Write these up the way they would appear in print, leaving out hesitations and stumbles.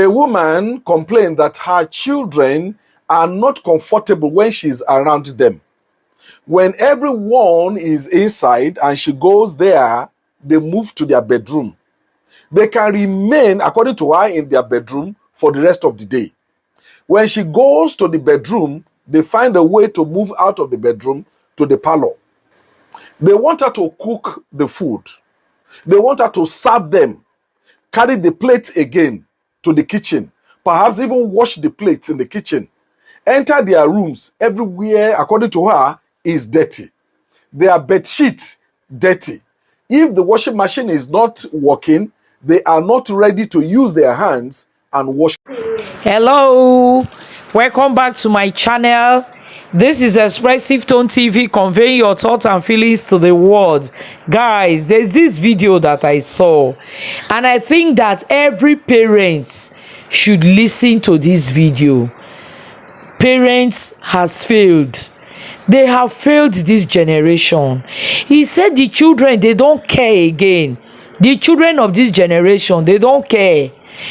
A woman complained that her children are not comfortable when she's around them. When everyone is inside and she goes there, they move to their bedroom. They can remain, according to her, in their bedroom for the rest of the day. When she goes to the bedroom, they find a way to move out of the bedroom to the parlor. They want her to cook the food. They want her to serve them, carry the plates again to the kitchen, perhaps even wash the plates in the kitchen. Enter their rooms, everywhere, according to her, is dirty. Their bed sheets dirty. If the washing machine is not working, they are not ready to use their hands and wash. Hello, welcome back to my channel. This is Expressive Tone TV, conveying your thoughts and feelings to the world. Guys, there's this video that I saw, and I think that every parent should listen to this video. Parents has failed. They have failed this generation. He said the children, they don't care again. The children of this generation, they don't care.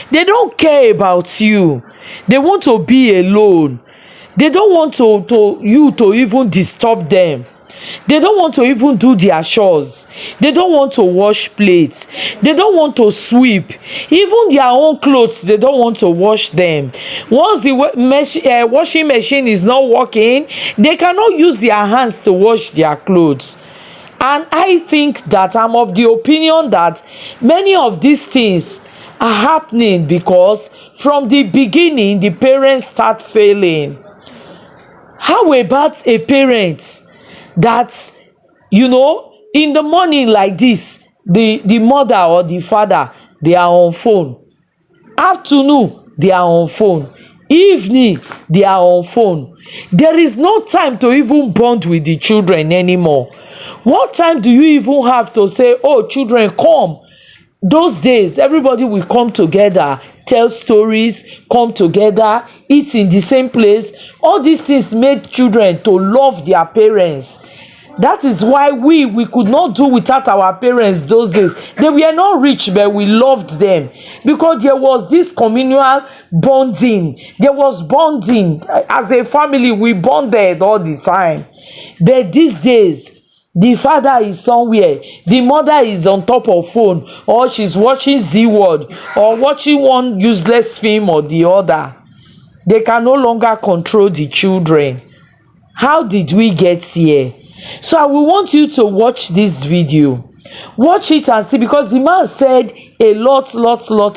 They don't care about you. They want to be alone. They don't want you to even disturb them. They don't want to even do their chores. They don't want to wash plates. They don't want to sweep. Even their own clothes, they don't want to wash them. Once the washing machine is not working, they cannot use their hands to wash their clothes. And I think that I'm of the opinion that many of these things are happening because from the beginning, the parents start failing. How about a parent that, in the morning like this, the mother or the father, they are on phone. Afternoon, they are on phone. Evening, they are on phone. There is no time to even bond with the children anymore. What time do you even have to say, oh, children, come? Those days, everybody will come together, tell stories, come together, eat in the same place. All these things made children to love their parents. That is why we could not do without our parents those days. They were not rich, but we loved them because there was this communal bonding. There was bonding. As a family, we bonded all the time. But these days, the father is somewhere, the mother is on top of phone, or she's watching Z Word, or watching one useless film or the other. They can no longer control the children. How did we get here? So I will want you to watch this video. Watch it and see, because the man said a lot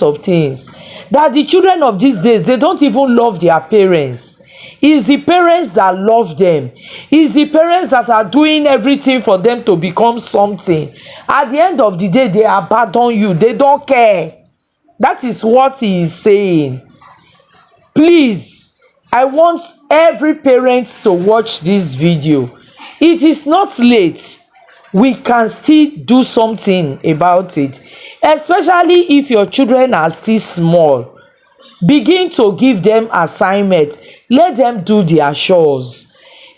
of things. That the children of these days, they don't even love their parents. It's the parents that love them. It's the parents that are doing everything for them to become something. At the end of the day, they abandon you. They don't care. That is what he is saying. Please, I want every parent to watch this video. It is not late. We can still do something about it. Especially if your children are still small. Begin to give them assignment. Let them do their chores.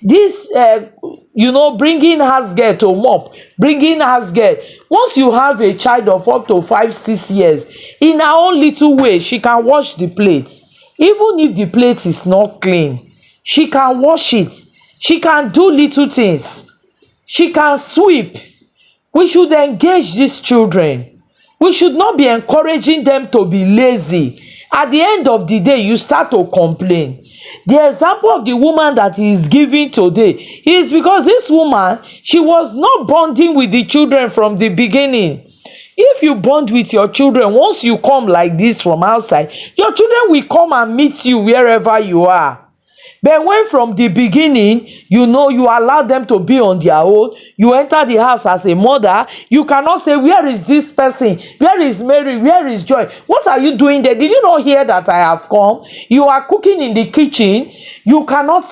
This, bringing house girl to mop, bringing house girl. Once you have a child of up to 5-6 years, in her own little way, she can wash the plates. Even if the plate is not clean, she can wash it. She can do little things. She can sweep. We should engage these children. We should not be encouraging them to be lazy. At the end of the day, you start to complain. The example of the woman that he is giving today is because this woman, she was not bonding with the children from the beginning. If you bond with your children, once you come like this from outside, your children will come and meet you wherever you are. But when from the beginning, you allow them to be on their own, you enter the house as a mother, you cannot say, where is this person? Where is Mary? Where is Joy? What are you doing there? Did you not hear that I have come? You are cooking in the kitchen. You cannot,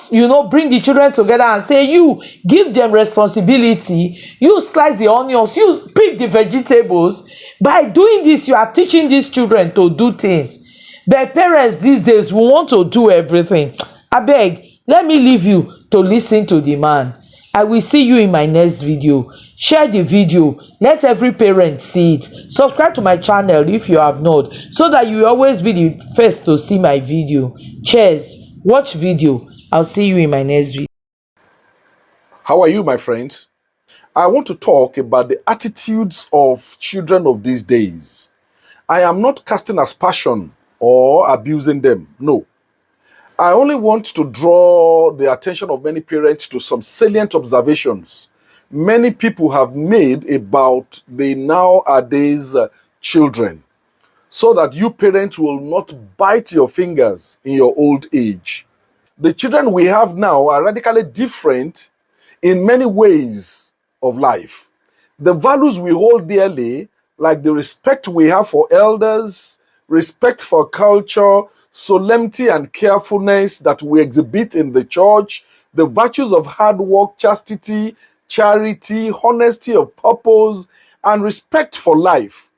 bring the children together and say, you give them responsibility. You slice the onions. You pick the vegetables. By doing this, you are teaching these children to do things. But parents these days will want to do everything. Abeg, let me leave you to listen to the man. I will see you in my next video. Share the video, let every parent see it. Subscribe to my channel if you have not, so that you will always be the first to see my video. Cheers, watch video. I'll see you in my next video. How are you, my friends? I want to talk about the attitudes of children of these days. I am not casting aspersion or abusing them. No. I only want to draw the attention of many parents to some salient observations many people have made about the nowadays children, so that you parents will not bite your fingers in your old age. The children we have now are radically different in many ways of life. The values we hold dearly, like the respect we have for elders, respect for culture, solemnity and carefulness that we exhibit in the church, the virtues of hard work, chastity, charity, honesty of purpose, and respect for life,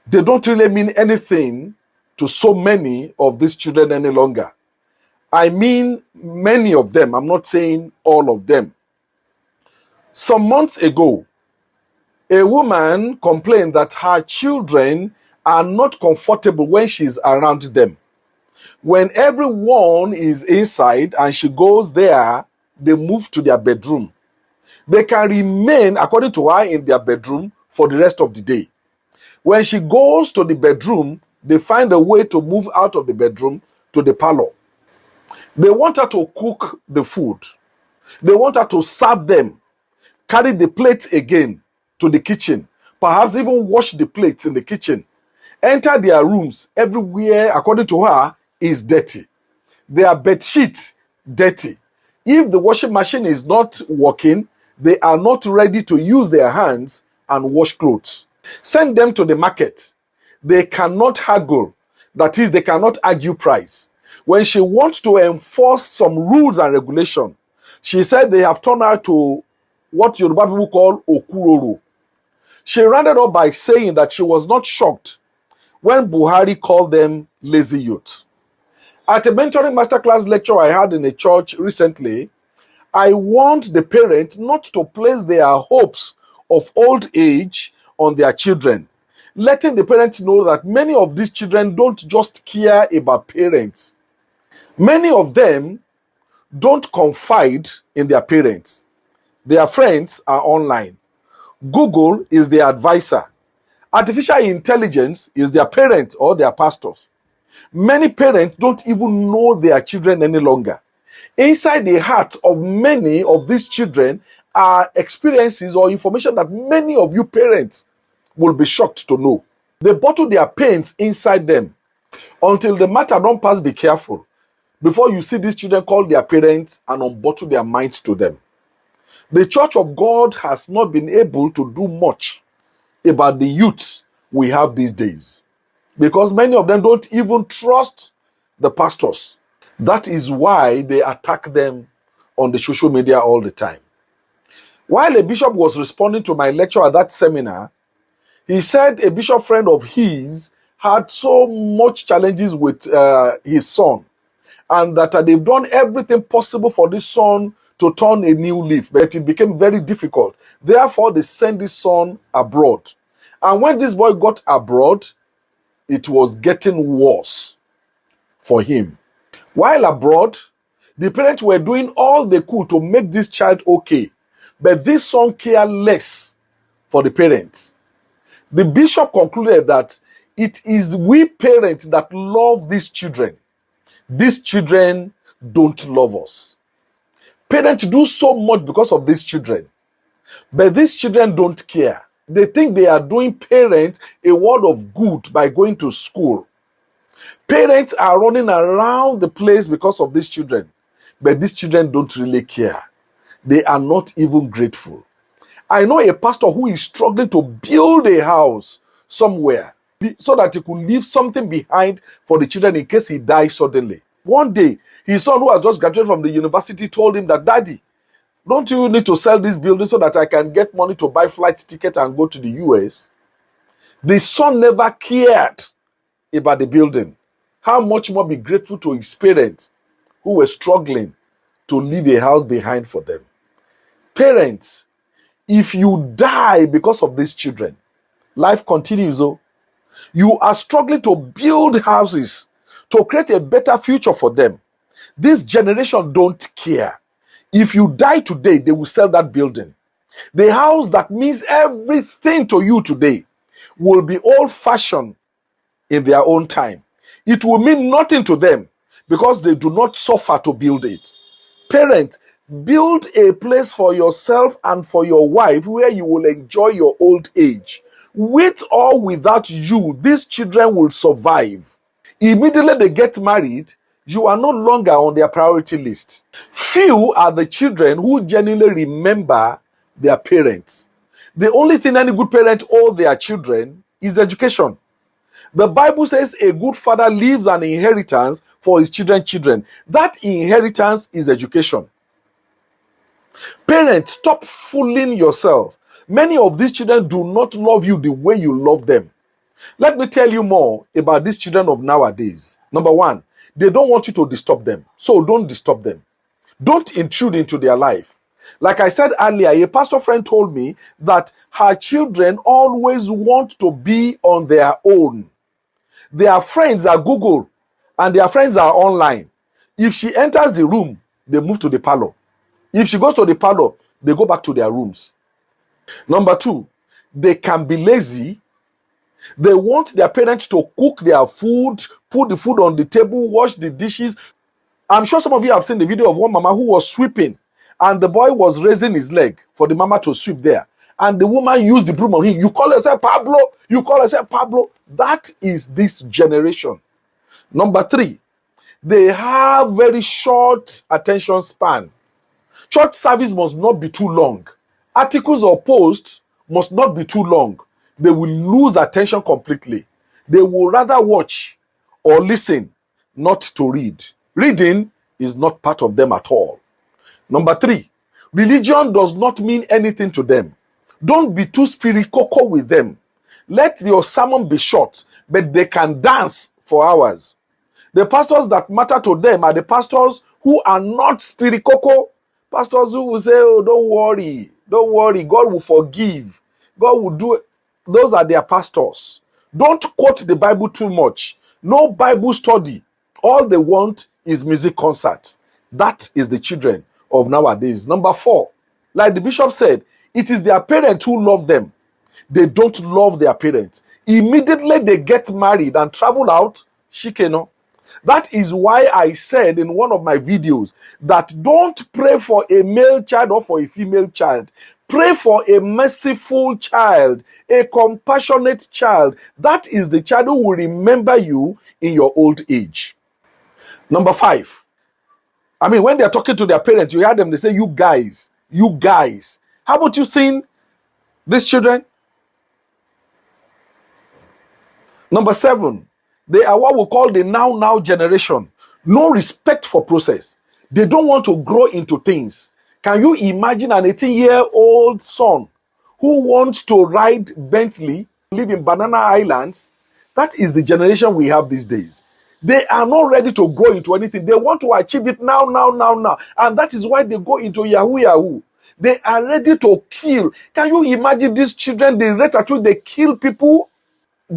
they don't really mean anything to so many of these children any longer. I mean many of them. I'm not saying all of them. Some months ago, a woman complained that her children are not comfortable when she's around them. When everyone is inside and she goes there, they move to their bedroom. They can remain, according to her, in their bedroom for the rest of the day. When she goes to the bedroom, they find a way to move out of the bedroom to the parlor. They want her to cook the food. They want her to serve them, carry the plates again to the kitchen, perhaps even wash the plates in the kitchen. Enter their rooms, everywhere, according to her, is dirty. Their bed sheet, dirty. If the washing machine is not working, they are not ready to use their hands and wash clothes. Send them to the market. They cannot haggle. That is, they cannot argue price. When she wants to enforce some rules and regulation, she said they have turned her to what Yoruba people call okuroro. She rounded up by saying that she was not shocked when Buhari called them lazy youth. At a mentoring masterclass lecture I had in a church recently, I warned the parents not to place their hopes of old age on their children, letting the parents know that many of these children don't just care about parents. Many of them don't confide in their parents. Their friends are online. Google is their advisor. Artificial intelligence is their parent or their pastors. Many parents don't even know their children any longer. Inside the heart of many of these children are experiences or information that many of you parents will be shocked to know. They bottle their pains inside them. Until the matter don't pass, be careful. Before you see these children call their parents and unbottle their minds to them. The Church of God has not been able to do much about the youths we have these days, because many of them don't even trust the pastors. That is why they attack them on the social media all the time. While a bishop was responding to my lecture at that seminar, he said a bishop friend of his had so much challenges with his son, and that they've done everything possible for this son to turn a new leaf, but it became very difficult. Therefore, they sent this son abroad. And when this boy got abroad, it was getting worse for him. While abroad, the parents were doing all they could to make this child okay, but this son cared less for the parents. The bishop concluded that it is we parents that love these children. These children don't love us. Parents do so much because of these children, but these children don't care. They think they are doing parents a world of good by going to school. Parents are running around the place because of these children, but these children don't really care. They are not even grateful. I know a pastor who is struggling to build a house somewhere so that he could leave something behind for the children in case he dies suddenly. One day, his son, who has just graduated from the university, told him that, "Daddy, don't you need to sell this building so that I can get money to buy flight ticket and go to the US?" The son never cared about the building. How much more be grateful to his parents who were struggling to leave a house behind for them? Parents, If you die because of these children, life continues. Oh, you are struggling to build houses, to create a better future for them. This generation don't care. If you die today, they will sell that building. The house that means everything to you today will be old-fashioned in their own time. It will mean nothing to them because they do not suffer to build it. Parents, build a place for yourself and for your wife where you will enjoy your old age. With or without you, these children will survive. Immediately they get married, you are no longer on their priority list. Few are the children who genuinely remember their parents. The only thing any good parent owes their children is education. The Bible says a good father leaves an inheritance for his children's children. That inheritance is education. Parents, stop fooling yourself. Many of these children do not love you the way you love them. Let me tell you more about these children of nowadays. Number one, they don't want you to disturb them. So don't disturb them. Don't intrude into their life. Like I said earlier, a pastor friend told me that her children always want to be on their own. Their friends are Google and their friends are online. If she enters the room, they move to the parlor. If she goes to the parlor, they go back to their rooms. Number two, they can be lazy. They want their parents to cook their food, put the food on the table, wash the dishes. I'm sure some of you have seen the video of one mama who was sweeping and the boy was raising his leg for the mama to sweep there. And the woman used the broom on him. You call yourself Pablo? You call yourself Pablo? That is this generation. Number three, they have very short attention span. Church service must not be too long. Articles or posts must not be too long. They will lose attention completely. They will rather watch or listen, not to read. Reading is not part of them at all. Number three, religion does not mean anything to them. Don't be too spiritual with them. Let your sermon be short, but they can dance for hours. The pastors that matter to them are the pastors who are not spiritual. Pastors who will say, oh, don't worry, God will forgive. God will do it. Those are their pastors. Don't quote the Bible too much. No Bible study. All they want is music concert. That is the children of nowadays. Number four, like the bishop said, it is their parents who love them. They don't love their parents. Immediately they get married and travel out, shikeno. That is why I said in one of my videos that don't pray for a male child or for a female child. Pray for a merciful child, a compassionate child. That is the child who will remember you in your old age. Number five. When they're talking to their parents, you hear them, they say, you guys. How about you seeing these children? Number seven, they are what we call the now generation. No respect for process. They don't want to grow into things. Can you imagine an 18-year-old son who wants to ride Bentley, live in Banana Islands? That is the generation we have these days. They are not ready to grow into anything. They want to achieve it now. And that is why they go into Yahoo. They are ready to kill. Can you imagine these children, the rate at which they kill people?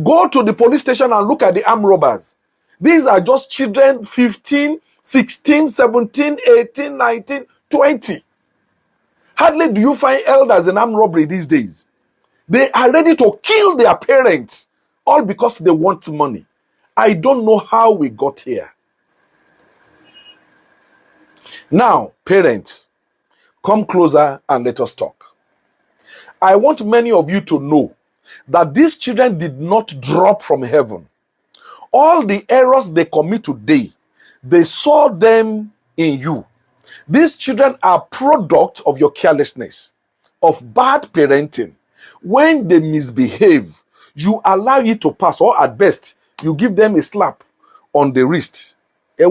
Go to the police station and look at the armed robbers. These are just children 15, 16, 17, 18, 19, 20. Hardly do you find elders in armed robbery these days. They are ready to kill their parents, all because they want money. I don't know how we got here. Now, parents, come closer and let us talk. I want many of you to know that these children did not drop from heaven. All the errors they commit today, they saw them in you. These children are product of your carelessness, of bad parenting. When they misbehave, you allow it to pass, or at best, you give them a slap on the wrist. The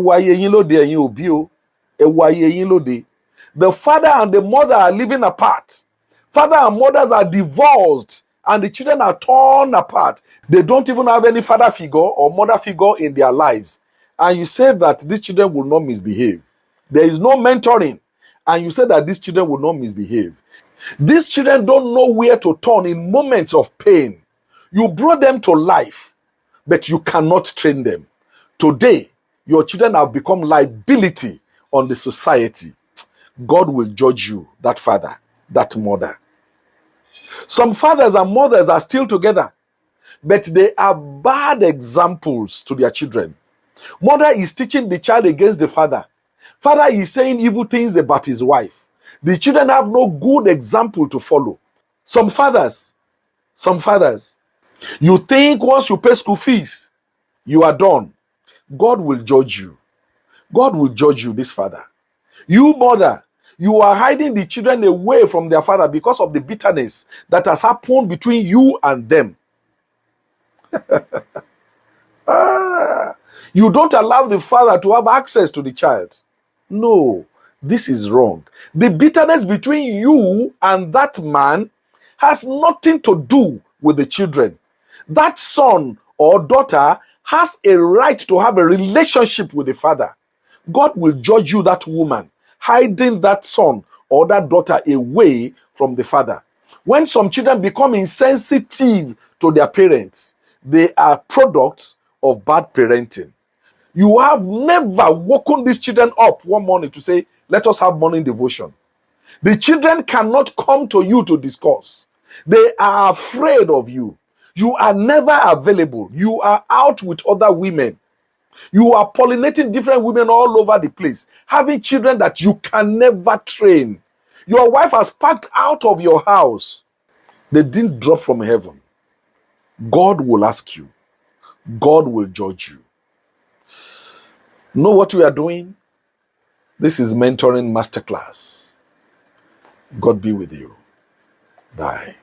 father and the mother are living apart. Father and mothers are divorced, and the children are torn apart. They don't even have any father figure or mother figure in their lives. And you say that these children will not misbehave. There is no mentoring. and you say that these children will not misbehave. These children don't know where to turn in moments of pain. You brought them to life, but you cannot train them. Today, your children have become liability on the society. God will judge you, that father, that mother. Some fathers and mothers are still together, but they are bad examples to their children. Mother is teaching the child against the father. Father is saying evil things about his wife. The children have no good example to follow. Some fathers, you think once you pay school fees, you are done. God will judge you. God will judge you, this father. You, mother, you are hiding the children away from their father because of the bitterness that has happened between you and them. You don't allow the father to have access to the child. No, this is wrong. The bitterness between you and that man has nothing to do with the children. That son or daughter has a right to have a relationship with the father. God will judge you, that woman, hiding that son or that daughter away from the father. When some children become insensitive to their parents, they are products of bad parenting. You have never woken these children up one morning to say, let us have morning devotion. The children cannot come to you to discuss. They are afraid of you. You are never available. You are out with other women. You are pollinating different women all over the place, having children that you can never train. Your wife has packed out of your house. They didn't drop from heaven. God will ask you. God will judge you. Know what we are doing? This is Mentoring Masterclass. God be with you. Bye.